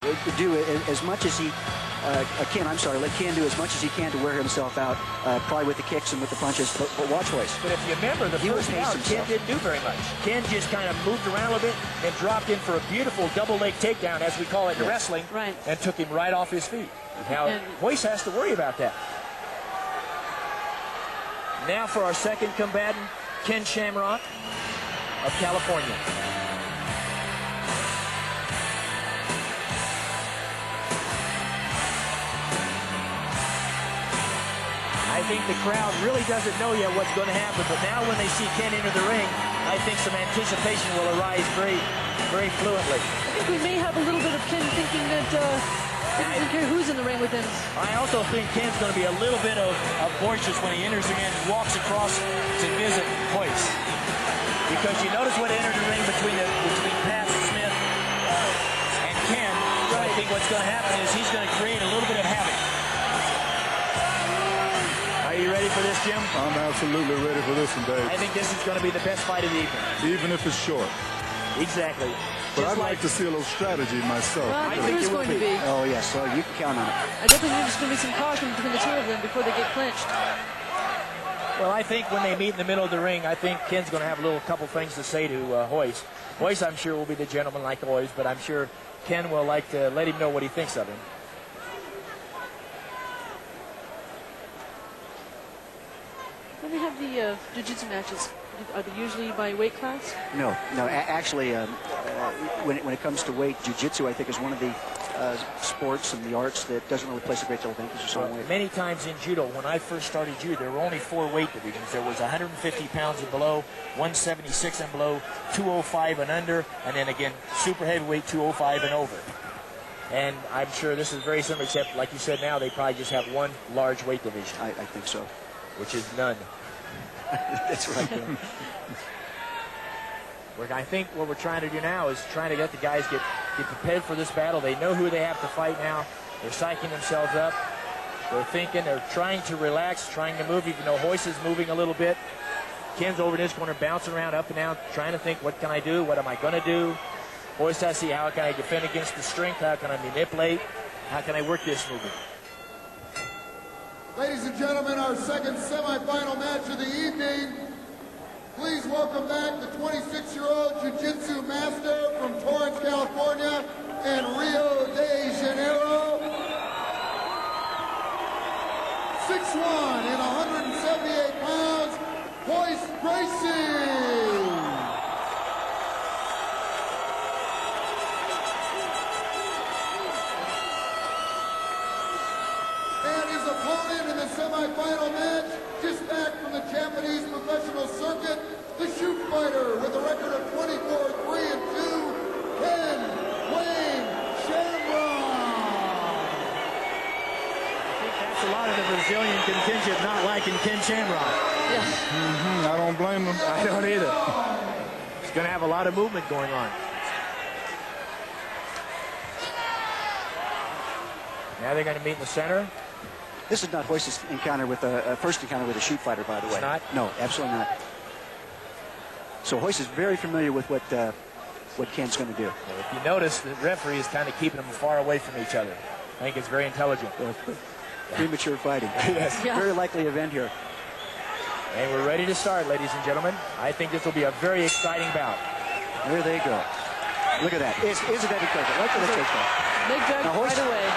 do as much as he let Ken do as much as he can to wear himself out, probably with the kicks and with the punches. But watch Royce. But if you remember, the first round, Ken didn't do very much. Ken just kind of moved around a little bit and dropped in for a beautiful double leg takedown, as we call it in wrestling, and took him right off his feet. Now, Royce has to worry about that. Now for our second combatant, Ken Shamrock of California. I think the crowd really doesn't know yet what's going to happen, but now when they see Ken enter the ring, I think some anticipation will arise very, very fluently. I think we may have a little bit of Ken thinking that he doesn't care who's in the ring with him. I also think Ken's going to be a little bit of boisterous when he enters the ring and walks across to visit Royce. Because you notice what entered the ring between Pat Smith and Ken. So I think what's going to happen is he's going to create a little bit of havoc. Are you ready for this, Jim? I'm absolutely ready for this one, Dave. I think this is going to be the best fight of the evening. Even if it's short. Exactly. But I'd like to see a little strategy myself. Well, I think there's going to be. Oh, yes, so you can count on it. I definitely think there's going to be some caution between the two of them before they get clinched. Well, I think when they meet in the middle of the ring, I think Ken's going to have a couple things to say to Royce. Royce, I'm sure, will be the gentleman like always, but I'm sure Ken will like to let him know what he thinks of him. When they have the jiu-jitsu matches, are they usually by weight class? No. Actually, when it comes to weight, jiu-jitsu, I think, is one of the sports and the arts that doesn't really place a great deal of emphasis on weight. Many times in judo, when I first started judo, there were only 4 weight divisions. There was 150 pounds and below, 176 and below, 205 and under, and then again, super heavyweight, 205 and over. And I'm sure this is very similar, except, like you said, now they probably just have one large weight division. I think so. Which is none. That's right. I think what we're trying to do now is trying to get the guys get prepared for this battle. They know who they have to fight now. They're psyching themselves up. They're thinking. They're trying to relax, trying to move, even though Royce is moving a little bit. Ken's over in this corner, bouncing around up and down, trying to think, what can I do? What am I going to do? Royce has to see, how can I defend against the strength? How can I manipulate? How can I work this movement? Ladies and gentlemen, our second semifinal match of the evening. Please welcome back the 26-year-old jiu-jitsu master from Torrance, California, and Rio de Janeiro. 6'1" and 178 pounds, Royce Gracie. Semi-final match, just back from the Japanese professional circuit, the shoot fighter with a record of 24-3-2, Ken Shamrock. I think that's a lot of the Brazilian contingent not liking Ken Shamrock. Yeah. I don't blame them. I don't either. He's going to have a lot of movement going on. Now they're going to meet in the center. This is not Royce's encounter with first encounter with a shoot fighter, by the way. It's not? No, absolutely not. So Royce is very familiar with what Ken's going to do. Well, if you notice, the referee is kind of keeping them far away from each other. I think it's very intelligent. Premature fighting. Yes. Yeah. Very likely event here. And we're ready to start, ladies and gentlemen. I think this will be a very exciting bout. There they go. Look at that. Isn't that incredible? Look at the takedown. Big drag right away.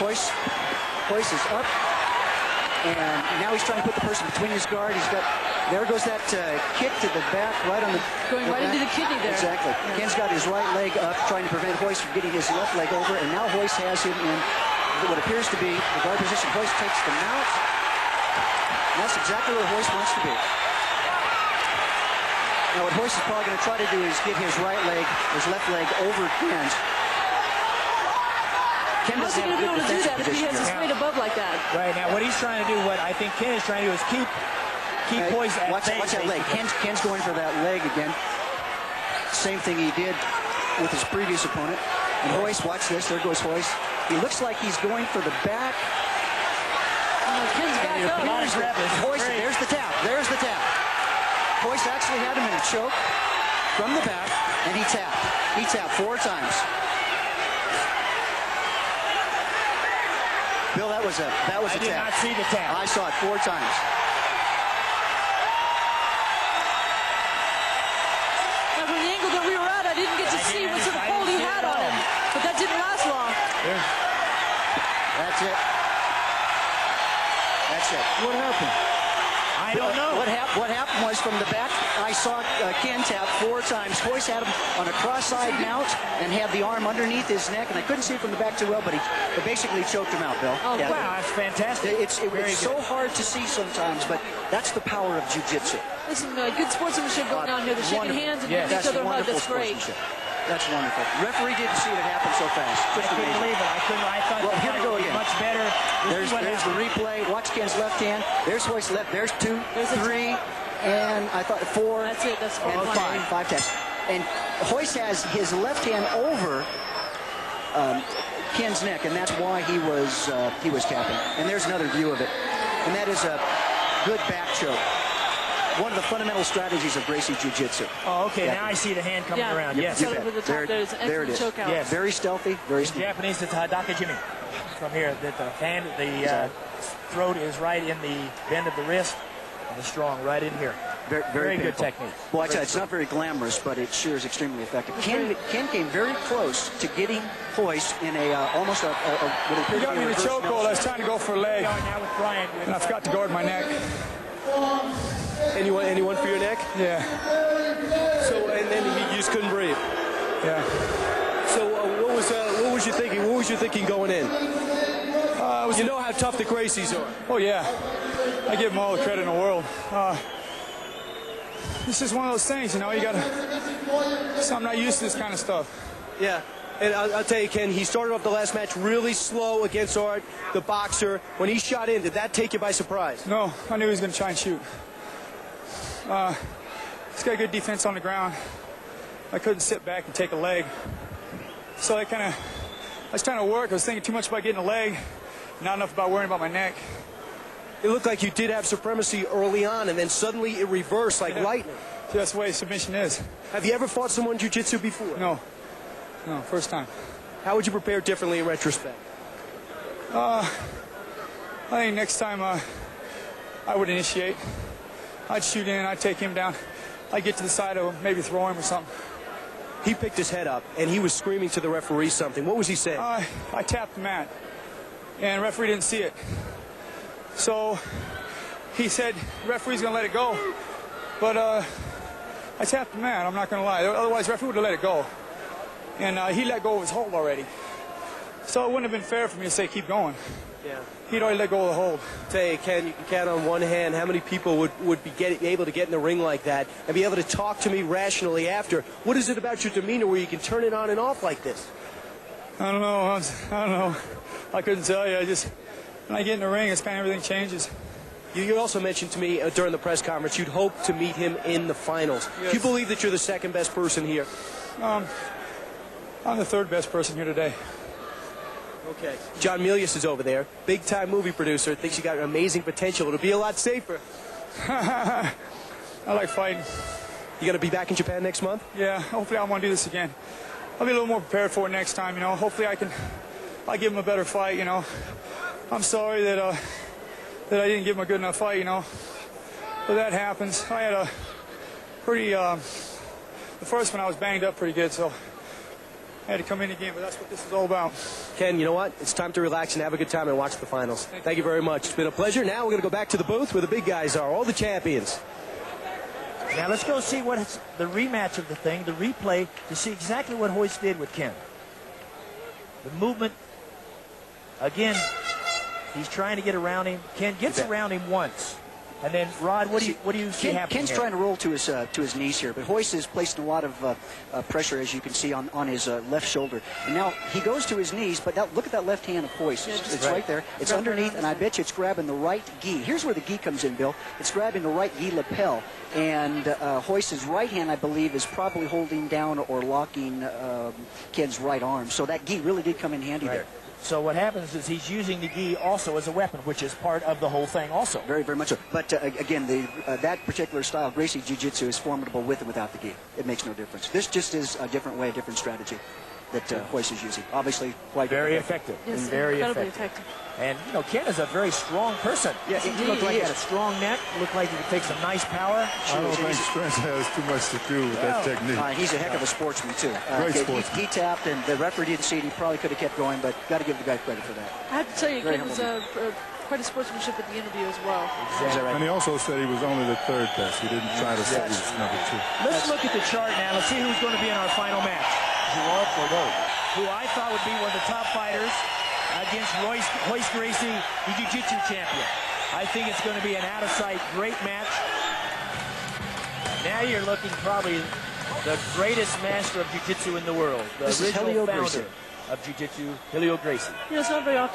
Royce is up, and now he's trying to put the person between his guard. There goes that kick to the back, right on the... Going right into the kidney there. Exactly. Yeah. Ken's got his right leg up, trying to prevent Royce from getting his left leg over, and now Royce has him in what appears to be the guard position. Royce takes the mount, and that's exactly where Royce wants to be. Now what Royce is probably going to try to do is get his his left leg over Ken's. Ken How's he going to be able to do that if he has his weight above like that? Right, now what he's trying to do, what I think Ken is trying to do is keep Royce at watch that leg. Ken's going for that leg again. Same thing he did with his previous opponent. And Royce, watch this. There goes Royce. He looks like he's going for the back. Ken's back up. Royce, there's the tap. There's the tap. Royce actually had him in a choke from the back, and he tapped. He tapped 4 times. Bill, that was a I tap. did not see the tap. I saw it 4 times. Now, from the angle that we were at, I didn't get to see what sort of hold he had on him. But that didn't last long. That's it. That's it. What happened? I don't know. What happened was from the back, I saw Ken tap 4 times. Hoyce had him on a cross-side mount and had the arm underneath his neck, and I couldn't see it from the back too well, but he basically choked him out, Bill. Oh, Yeah. Wow, that's fantastic. It's so hard to see sometimes, but that's the power of jiu-jitsu. There's some good sportsmanship going on here. They're shaking Wonderful. hands and Yes. giving each That's other a hug. wonderful That's great. sportsmanship. That's wonderful. Referee didn't see it happen so fast. I Just couldn't amazing. believe it. I thought Well, the here we fight go would be again. much better. There's the replay. Watch Ken's left hand. There's Hoyce's left. There's 2, There's a 3, and I thought 4. That's it. That's and fine. 5 taps. And Hoyce has his left hand over Ken's neck, and that's why he was tapping. And there's another view of it. And that is a good back choke. One of the fundamental strategies of Gracie Jiu-Jitsu. Oh, okay. Yeah. Now I see the hand coming Yeah. around. You Yes. got it with the top there. It's an There it excellent is. chokeout. Yes. Very stealthy, very In stealthy. Japanese, it's Hadaka Jimmy. From here, that the hand, the throat is right in the bend of the wrist, and the strong right in here. Very good painful. technique. Well, I tell you, it's not very glamorous, but it sure is extremely effective. Ken came very close to getting Hoyce in a almost a what appeared You to got be me a in the reverse chokehold. I Nelson. was trying to go for a leg, Now with Brian. and I forgot to guard my neck. Anyone for your neck? Yeah, So and then you just couldn't breathe. yeah. So what was you thinking? What was you thinking going in? You know how tough the Gracies are. Oh, yeah. I give them all the credit in the world. It's just one of those things, you know. You gotta. So I'm not used to this kind of stuff. Yeah. And I'll tell you, Ken, he started off the last match really slow against Art, the boxer. When he shot in, did that take you by surprise? No, I knew he was going to try and shoot. He's got good defense on the ground. I couldn't sit back and take a leg. So I was trying to work. I was thinking too much about getting a leg, not enough about worrying about my neck. It looked like you did have supremacy early on, and then suddenly it reversed like Yeah. lightning. See, that's the way submission is. Have you ever fought someone jiu-jitsu before? No, first time. How would you prepare differently in retrospect? I think next time I would initiate. I'd shoot in, I'd take him down. I'd get to the side of him, maybe throw him or something. He picked his head up, and he was screaming to the referee something. What was he saying? I tapped the mat, and the referee didn't see it. So he said, referee's going to let it go. But I tapped the mat, I'm not going to lie. Otherwise, the referee would have let it go. And he let go of his hold already. So it wouldn't have been fair for me to say, keep going. Yeah. He'd already let go of the hold. Tell you, Ken, you can count on one hand how many people would be able to get in the ring like that and be able to talk to me rationally after. What is it about your demeanor where you can turn it on and off like this? I don't know. I don't know. I couldn't tell you. When I get in the ring, it's kind of everything changes. You also mentioned to me during the press conference you'd hope to meet him in the finals. Yes. Do you believe that you're the second best person here? I'm the third best person here today. Okay. John Milius is over there, big-time movie producer, thinks you got amazing potential. It'll be a lot safer. I like fighting. You going to be back in Japan next month? Yeah, hopefully I want to do this again. I'll be a little more prepared for it next time, you know. Hopefully I'll give him a better fight, you know. I'm sorry that I didn't give him a good enough fight, you know. But that happens. I had a pretty, the first one I was banged up pretty good, so I had to come in again, but that's what this is all about. Ken, you know what? It's time to relax and have a good time and watch the finals. Thank you very much. It's been a pleasure. Now we're going to go back to the booth where the big guys are, all the champions. Now let's go see what is the rematch of the thing, the replay, to see exactly what Royce did with Ken. The movement, again, he's trying to get around him. Ken gets around him once. And then, Rod, what do you see happening Ken's here? trying to roll to his knees here, but Royce is placing a lot of pressure, as you can see, on his left shoulder. And now he goes to his knees, but now look at that left hand of Royce. Yeah, It's right there. It's underneath, and I bet you it's grabbing the right gi. Here's where the gi comes in, Bill. It's grabbing the right gi lapel. And Royce's right hand, I believe, is probably holding down or locking Ken's right arm. So that gi really did come in handy there. So what happens is he's using the gi also as a weapon, which is part of the whole thing also. Very, very much so. But again, that particular style, Gracie Jiu-Jitsu, is formidable with and without the gi. It makes no difference. This just is a different way, a different strategy. that Royce is using. Obviously, quite Very effective. Yes, Very incredibly effective. effective. And, you know, Ken is a very strong person. Yeah, he he looked like he is. had a strong neck. Looked like he could take some nice power. I don't think strength has too much to do with that technique. He's a heck of a sportsman, too. Great He sportsman. tapped, and the referee didn't see it. He probably could have kept going, but got to give the guy credit for that. I have to tell you, Very Ken was humble. quite a sportsmanship at the interview as well. Is that right? And he also said he was only the third best. He didn't try to say he was number 2. Let's look at the chart now. Let's see who's going to be in our final match. Shamrock or no? Who I thought would be one of the top fighters against Royce Gracie, the Jiu-Jitsu champion. I think it's going to be an out-of-sight great match. Now you're looking probably the greatest master of Jiu-Jitsu in the world. The This is original Helio founder Gracie. of Jiu-Jitsu, Helio Gracie. You know, it's not very often